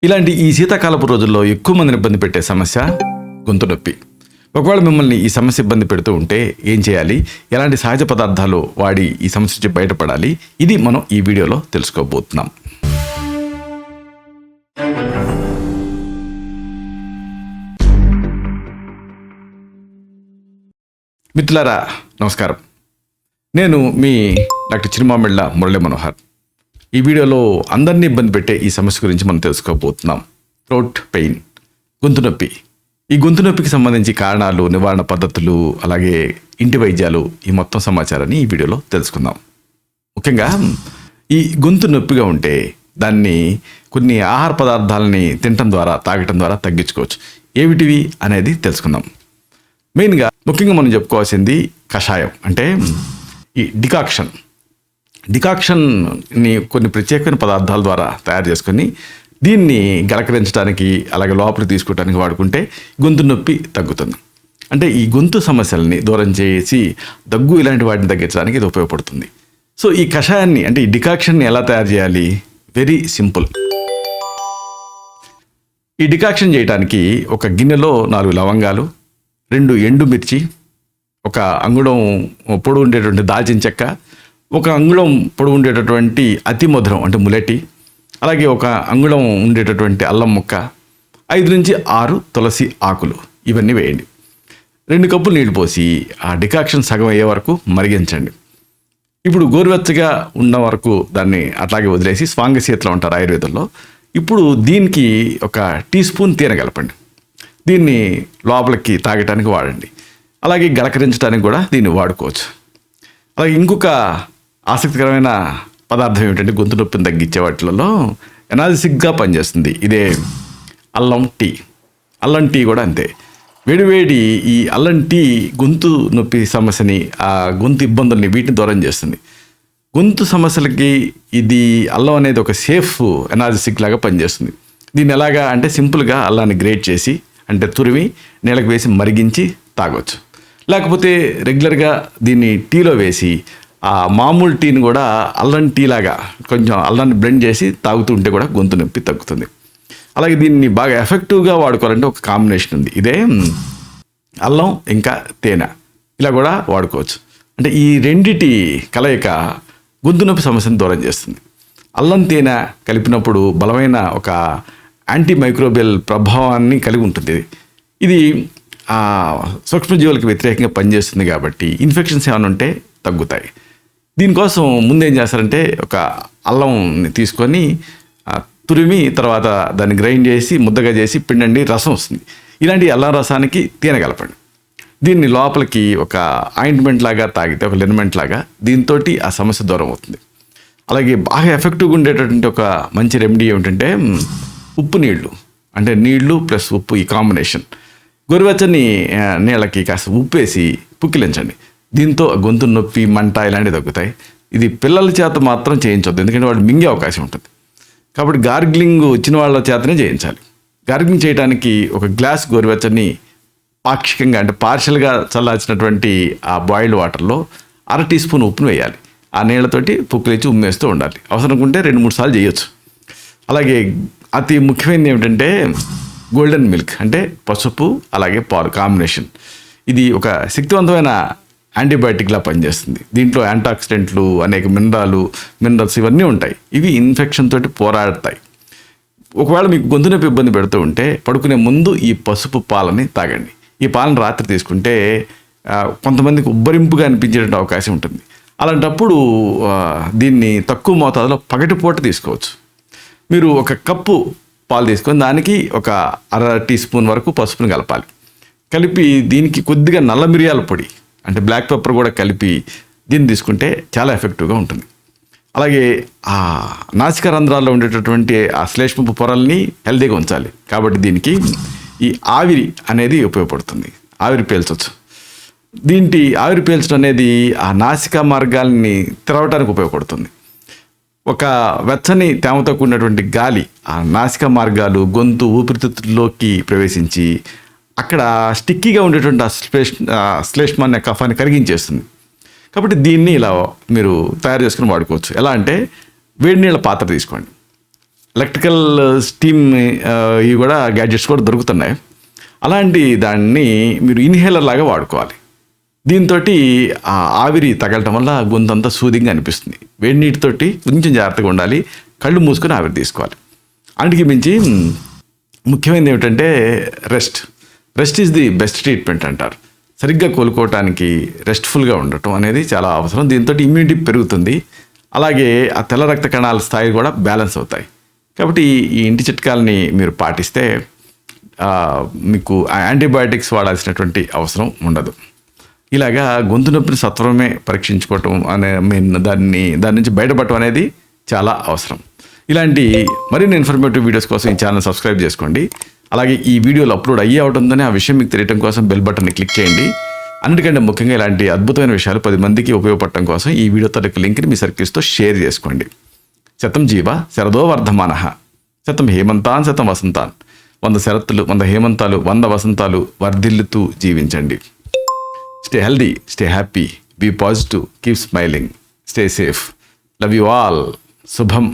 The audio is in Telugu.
ఇలాంటి ఈ శీతాకాలపు రోజుల్లో ఎక్కువ మందిని ఇబ్బంది పెట్టే సమస్య గొంతు నొప్పి. ఒకవేళ మిమ్మల్ని ఈ సమస్య ఇబ్బంది పెడుతూ ఉంటే ఏం చేయాలి, ఎలాంటి సహజ పదార్థాలు వాడి ఈ సమస్య నుంచి బయటపడాలి, ఇది మనం ఈ వీడియోలో తెలుసుకోబోతున్నాం. మిత్రులారా నమస్కారం. నేను మీ డాక్టర్ చిరుమామిళ్ళ మురళీ మనోహర్. ఈ వీడియోలో అందరినీ ఇబ్బంది పెట్టే ఈ సమస్య గురించి మనం తెలుసుకోబోతున్నాం. థ్రోట్ పెయిన్, గొంతు నొప్పి. ఈ గొంతు నొప్పికి సంబంధించి కారణాలు, నివారణ పద్ధతులు, అలాగే ఇంటి వైద్యాలు, ఈ మొత్తం సమాచారాన్ని ఈ వీడియోలో తెలుసుకుందాం. ముఖ్యంగా ఈ గొంతు నొప్పిగా ఉంటే దాన్ని కొన్ని ఆహార పదార్థాలని తినటం ద్వారా, తాగటం ద్వారా తగ్గించుకోవచ్చు. ఏమిటివి అనేది తెలుసుకుందాం. మెయిన్గా ముఖ్యంగా మనం చెప్పుకోవాల్సింది కషాయం, అంటే ఈ డికాక్షన్ని కొన్ని ప్రత్యేకమైన పదార్థాల ద్వారా తయారు చేసుకొని దీన్ని గలకరించడానికి, అలాగే లోపలికి తీసుకోవడానికి వాడుకుంటే గొంతు నొప్పి తగ్గుతుంది. అంటే ఈ గొంతు సమస్యలని దూరం చేసి దగ్గు ఇలాంటి వాటిని తగ్గించడానికి ఇది ఉపయోగపడుతుంది. సో ఈ కషాయాన్ని, అంటే ఈ డికాక్షన్ని ఎలా తయారు చేయాలి? Very simple. ఈ డికాక్షన్ చేయడానికి ఒక గిన్నెలో 4 లవంగాలు, 2 ఎండుమిర్చి, 1 అంగుళం పొడవు ఉండేటువంటి దాల్చిన చెక్క, 1 అంగుళం పొడవు ఉండేటటువంటి అతి మధురం అంటే ములటి, అలాగే 1 అంగుళం ఉండేటటువంటి అల్లం ముక్క, 5 నుంచి 6 తులసి ఆకులు, ఇవన్నీ వేయండి. 2 కప్పులు నీళ్ళు పోసి ఆ డికాక్షన్ సగం అయ్యే వరకు మరిగించండి. ఇప్పుడు గోరువెచ్చగా ఉన్న వరకు దాన్ని అట్లాగే వదిలేసి, స్వాంగశీతలం అంటారు ఆయుర్వేదంలో. ఇప్పుడు దీనికి 1 టీ స్పూన్ తేనె కలపండి. దీన్ని లోపలికి తాగటానికి వాడండి. అలాగే గలకరించడానికి కూడా దీన్ని వాడుకోవచ్చు. అలాగే ఇంకొక ఆసక్తికరమైన పదార్థం ఏమిటంటే గొంతు నొప్పిని తగ్గించే వాటిలలో ఎనాలిసిక్గా పనిచేస్తుంది. ఇదే అల్లం టీ. అల్లం టీ కూడా అంతే. వేడివేడి ఈ అల్లం టీ గొంతు నొప్పి సమస్యని, ఆ గొంతు ఇబ్బందుల్ని, వీటిని దూరం చేస్తుంది. గొంతు సమస్యలకి ఇది అల్లం అనేది ఒక సేఫ్ ఎనాలిసిక్ లాగా పనిచేస్తుంది. దీన్ని ఎలాగా అంటే సింపుల్గా అల్లాన్ని గ్రేట్ చేసి, అంటే తురిమి నీళ్ళకి వేసి మరిగించి తాగొచ్చు. లేకపోతే రెగ్యులర్గా దీన్ని టీలో వేసి ఆ మామూలు టీని కూడా అల్లం టీ లాగా కొంచెం అల్లాన్ని బ్లెండ్ చేసి తాగుతూ ఉంటే కూడా గొంతు నొప్పి తగ్గుతుంది. అలాగే దీన్ని బాగా ఎఫెక్టివ్గా వాడుకోవాలంటే ఒక కాంబినేషన్ ఉంది. ఇదే అల్లం ఇంకా తేనె, ఇలా కూడా వాడుకోవచ్చు. అంటే ఈ రెండిటి కలయిక గొంతు నొప్పి సమస్యను దూరం చేస్తుంది. అల్లం తేనె కలిపినప్పుడు బలమైన ఒక యాంటీ మైక్రోబియల్ ప్రభావాన్ని కలిగి ఉంటుంది. ఇది సూక్ష్మజీవులకు వ్యతిరేకంగా పనిచేస్తుంది కాబట్టి ఇన్ఫెక్షన్స్ ఏమైనా ఉంటే తగ్గుతాయి. దీనికోసం ముందేం చేస్తారంటే ఒక అల్లంని తీసుకొని తురిమి తర్వాత దాన్ని గ్రైండ్ చేసి ముద్దగా చేసి పిండండి, రసం వస్తుంది. ఇలాంటి అల్లం రసానికి తేనె కలపండి. దీన్ని లోపలికి ఒక ఆయింట్మెంట్ లాగా తాగితే, ఒక లినమెంట్ లాగా, దీంతో ఆ సమస్య దూరం అవుతుంది. అలాగే బాగా ఎఫెక్టివ్గా ఉండేటటువంటి ఒక మంచి రెమెడీ ఏమిటంటే ఉప్పు నీళ్లు, అంటే నీళ్లు ప్లస్ ఉప్పు, ఈ కాంబినేషన్. గోరువెచ్చని నీళ్ళకి కాస్త ఉప్పేసి పుక్కిలించండి. దీంతో గొంతు నొప్పి, మంట ఇలాంటివి తగ్గుతాయి. ఇది పిల్లల చేత మాత్రం చేయించవద్దు, ఎందుకంటే వాళ్ళు మింగే అవకాశం ఉంటుంది. కాబట్టి గార్గిలింగ్ వచ్చిన వాళ్ళ చేతనే చేయించాలి. గార్గిలింగ్ చేయడానికి 1 గ్లాస్ గోరువెచ్చని పాక్షికంగా, అంటే పార్షల్గా చల్లార్చినటువంటి ఆ బాయిల్డ్ వాటర్లో 1/2 టీ స్పూన్ ఉప్పును వేయాలి. ఆ నీళ్ళతోటి పుక్కిలించి ఉమ్మేస్తూ ఉండాలి. అవసరం ఉంటే 2-3 సార్లు చేయొచ్చు. అలాగే అతి ముఖ్యమైనది ఏమిటంటే గోల్డెన్ మిల్క్, అంటే పసుపు అలాగే పాలు కాంబినేషన్. ఇది ఒక శక్తివంతమైన యాంటీబయాటిక్లా పనిచేస్తుంది. దీంట్లో యాంటాక్సిడెంట్లు, అనేక మినరల్స్ ఇవన్నీ ఉంటాయి. ఇవి ఇన్ఫెక్షన్ తోటి పోరాడతాయి. ఒకవేళ మీకు గొంతు నొప్పి ఇబ్బంది పెడుతూ ఉంటే పడుకునే ముందు ఈ పసుపు పాలని తాగండి. ఈ పాలను రాత్రి తీసుకుంటే కొంతమందికి ఉబ్బరింపుగా అనిపించేటువంటి అవకాశం ఉంటుంది. అలాంటప్పుడు దీన్ని తక్కువ మోతాదులో పగటిపూట తీసుకోవచ్చు. మీరు 1 కప్పు పాలు తీసుకొని దానికి 1/2 టీ స్పూన్ వరకు పసుపుని కలపాలి. కలిపి దీనికి కొద్దిగా నల్ల మిరియాల పొడి, అంటే బ్లాక్ పెప్పర్ కూడా కలిపి దీన్ని తీసుకుంటే చాలా ఎఫెక్టివ్గా ఉంటుంది. అలాగే ఆ నాసికా రంధ్రాల్లో ఉండేటటువంటి ఆ శ్లేష్మపు పొరల్ని హెల్తీగా ఉంచాలి. కాబట్టి దీనికి ఈ ఆవిరి అనేది ఉపయోగపడుతుంది. ఆవిరి పీల్చవచ్చు. ఆవిరి పీల్చడం అనేది ఆ నాసికా మార్గాల్ని తెరవడానికి ఉపయోగపడుతుంది. ఒక వెచ్చని తేమతో కూడినటువంటి గాలి ఆ నాసికా మార్గాలు, గొంతు, ఊపిరితిత్తుల్లోకి ప్రవేశించి అక్కడ స్టిక్కీగా ఉండేటువంటి ఆ శ్లేష్మాన్ని, కఫాన్ని కరిగించేస్తుంది. కాబట్టి దీన్ని ఇలా మీరు తయారు చేసుకుని వాడుకోవచ్చు. ఎలా అంటే వేడి నీళ్ళ పాత్ర తీసుకోండి. ఎలక్ట్రికల్ స్టీమ్ ఇవి కూడా గ్యాడ్జెట్స్ కూడా దొరుకుతున్నాయి. అలాంటి దాన్ని మీరు ఇన్హేలర్ లాగా వాడుకోవాలి. దీంతో ఆ ఆవిరి తగలటం వల్ల గొంతంతా సూదింగ్గా అనిపిస్తుంది. వేడి నీటితోటి కొంచెం జాగ్రత్తగా ఉండాలి, కళ్ళు మూసుకొని ఆవిరి తీసుకోవాలి. అన్నిటికీ మించి ముఖ్యమైనది ఏమిటంటే rest is the best treatment అంటారు. సరిగ్గా కోలుకోవటానికి రెస్ట్ఫుల్గా ఉండటం అనేది చాలా అవసరం. దీంతో ఇమ్యూనిటీ పెరుగుతుంది, అలాగే ఆ తెల్ల రక్త కణాల స్థాయి కూడా బ్యాలెన్స్ అవుతాయి. కాబట్టి ఈ ఇంటి చిట్కాలని మీరు పాటిస్తే మీకు యాంటీబయాటిక్స్ వాడాల్సినటువంటి అవసరం ఉండదు. ఇలాగా గొంతు నొప్పిని సత్వరమే పరీక్షించుకోవటం అనే దాని నుంచి బయటపడటం అనేది చాలా అవసరం. ఇలాంటి మరిన్ని ఇన్ఫర్మేటివ్ వీడియోస్ కోసం ఈ ఛానల్ సబ్స్క్రైబ్ చేసుకోండి. అలాగే ఈ వీడియోలు అప్లోడ్ అయ్యే అవుతుందని ఆ విషయం మీకు తెలియడం కోసం బెల్ బటన్ని క్లిక్ చేయండి. అన్నిటికంటే ముఖ్యంగా ఇలాంటి అద్భుతమైన విషయాలు 10 మందికి ఉపయోగపడటం కోసం ఈ వీడియో తాలూకు లింక్ని మీ సర్కిల్స్తో షేర్ చేసుకోండి. శతం జీవ శరదో వర్ధమానః, శతం హేమంతాన్ శతం వసంతాన్, 100 శరత్తులు 100 హేమంతాలు 100 వసంతాలు వర్ధిల్లుతూ జీవించండి. Stay healthy, stay happy, be positive, keep smiling, stay safe. Love you all. Subham.